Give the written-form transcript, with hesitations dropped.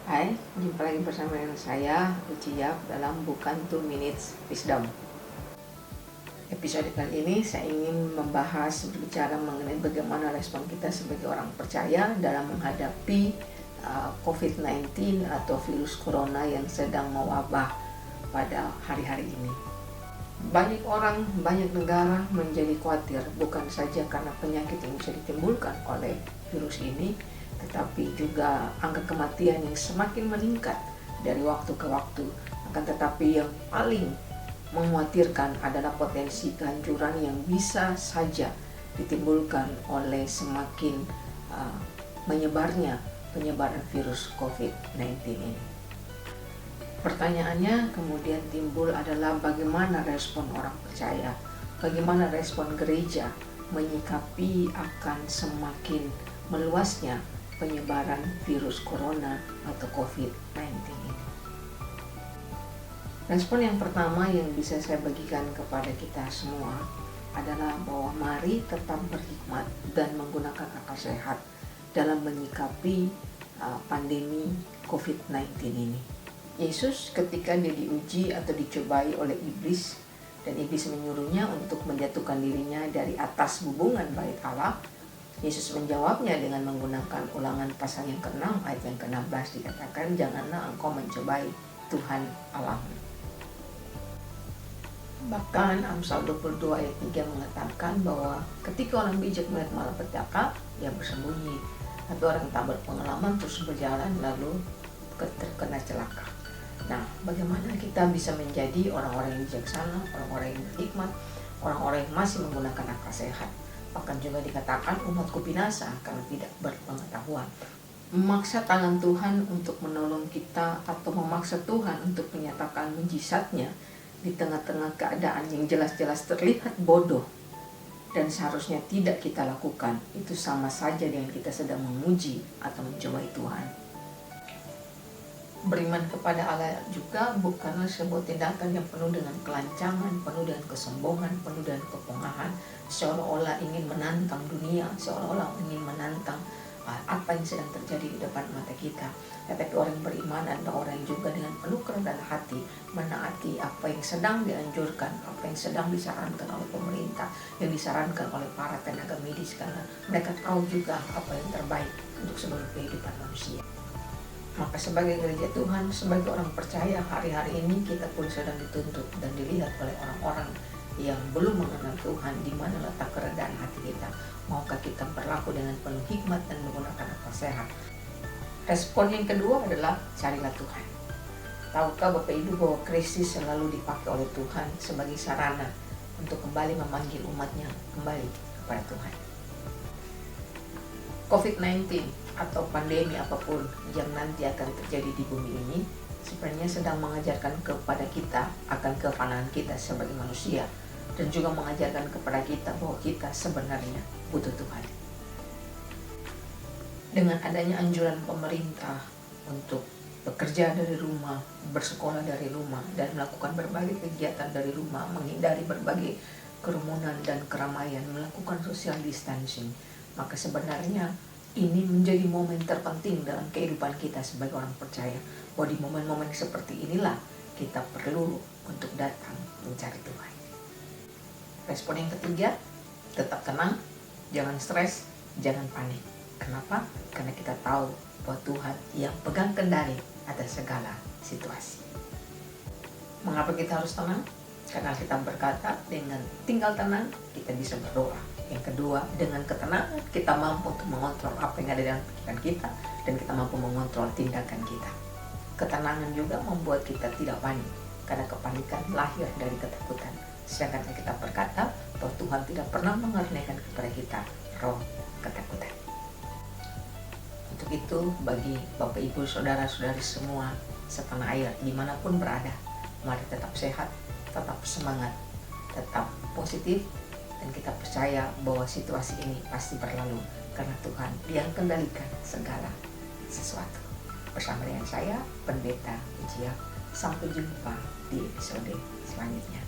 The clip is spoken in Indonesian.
Hai, jumpa lagi bersama dengan saya, Uci Yap, dalam Bukan 2 Minutes Wisdom. Episode kali ini saya ingin berbicara mengenai bagaimana respon kita sebagai orang percaya dalam menghadapi COVID-19 atau virus corona yang sedang mewabah pada hari-hari ini. Banyak orang, banyak negara menjadi khawatir bukan saja karena penyakit yang bisa ditimbulkan oleh virus ini, tetapi juga angka kematian yang semakin meningkat dari waktu ke waktu. Akan tetapi yang paling mengkhawatirkan adalah potensi kehancuran yang bisa saja ditimbulkan oleh semakin penyebaran virus COVID-19 ini. Pertanyaannya kemudian timbul adalah bagaimana respon orang percaya, bagaimana respon gereja menyikapi akan semakin meluasnya penyebaran virus corona atau COVID-19 ini. Respon yang pertama yang bisa saya bagikan kepada kita semua adalah bahwa mari tetap berhikmat dan menggunakan akal sehat dalam menyikapi pandemi COVID-19 ini. Yesus ketika dia diuji atau dicobai oleh iblis, dan iblis menyuruhnya untuk menjatuhkan dirinya dari atas hubungan bait Allah, Yesus menjawabnya dengan menggunakan Ulangan pasal yang ke-6 ayat yang ke-16, dikatakan, janganlah engkau mencobai Tuhan Allahmu. Bahkan Amsal 22 ayat 3 mengatakan bahwa ketika orang bijak melihat malapetaka, ia bersembunyi, tapi orang tak berpengalaman terus berjalan lalu terkena celaka. Nah, bagaimana kita bisa menjadi orang-orang yang bijaksana, orang-orang yang berhikmat, orang-orang yang masih menggunakan akal sehat? Bahkan juga dikatakan umatku binasa karena tidak berpengetahuan. Memaksa tangan Tuhan untuk menolong kita atau memaksa Tuhan untuk menyatakan mujizatnya di tengah-tengah keadaan yang jelas-jelas terlihat bodoh dan seharusnya tidak kita lakukan, itu sama saja dengan kita sedang menguji atau mencobai Tuhan. Beriman kepada Allah juga bukanlah sebuah tindakan yang penuh dengan kelancangan, penuh dengan kesombongan, penuh dengan kepongahan, seolah-olah ingin menantang dunia, seolah-olah ingin menantang apa yang sedang terjadi di depan mata kita. Tetapi orang beriman adalah orang yang juga dengan penuh kerendahan hati menaati apa yang sedang dianjurkan, apa yang sedang disarankan oleh pemerintah, yang disarankan oleh para tenaga medis, karena mereka tahu juga apa yang terbaik untuk seluruh kehidupan manusia. Maka sebagai gereja Tuhan, sebagai orang percaya, hari-hari ini kita pun sedang dituntut dan dilihat oleh orang-orang yang belum mengenal Tuhan, di mana letak kerendahan hati kita. Maukah kita berlaku dengan penuh hikmat dan menggunakan akal sehat? Respon yang kedua adalah carilah Tuhan. Tahukah Bapak Ibu bahwa krisis selalu dipakai oleh Tuhan sebagai sarana untuk kembali memanggil umatnya kembali kepada Tuhan. COVID-19 atau pandemi apapun yang nanti akan terjadi di bumi ini sebenarnya sedang mengajarkan kepada kita akan kefanaan kita sebagai manusia, dan juga mengajarkan kepada kita bahwa kita sebenarnya butuh Tuhan. Dengan adanya anjuran pemerintah untuk bekerja dari rumah, bersekolah dari rumah, dan melakukan berbagai kegiatan dari rumah, menghindari berbagai kerumunan dan keramaian, melakukan social distancing, maka sebenarnya ini menjadi momen terpenting dalam kehidupan kita sebagai orang percaya, bahwa di momen-momen seperti inilah kita perlu untuk datang mencari Tuhan. Respon yang ketiga, tetap tenang, jangan stres, jangan panik. Kenapa? Karena kita tahu bahwa Tuhan yang pegang kendali atas segala situasi. Mengapa kita harus tenang? Karena kita berkata dengan tinggal tenang kita bisa berdoa. Yang kedua, dengan ketenangan kita mampu untuk mengontrol apa yang ada dalam pikiran kita, dan kita mampu mengontrol tindakan kita. Ketenangan juga membuat kita tidak panik, karena kepanikan lahir dari ketakutan. Sedangkan kita berkata bahwa Tuhan tidak pernah mengaruniakan kepada kita roh ketakutan. Untuk itu, bagi Bapak Ibu Saudara-saudari semua setanah air dimanapun berada, mari tetap sehat, tetap semangat, tetap positif, dan kita percaya bahwa situasi ini pasti berlalu karena Tuhan yang kendalikan segala sesuatu. Bersama dengan saya, Pendeta Uci Yap. Sampai jumpa di episode selanjutnya.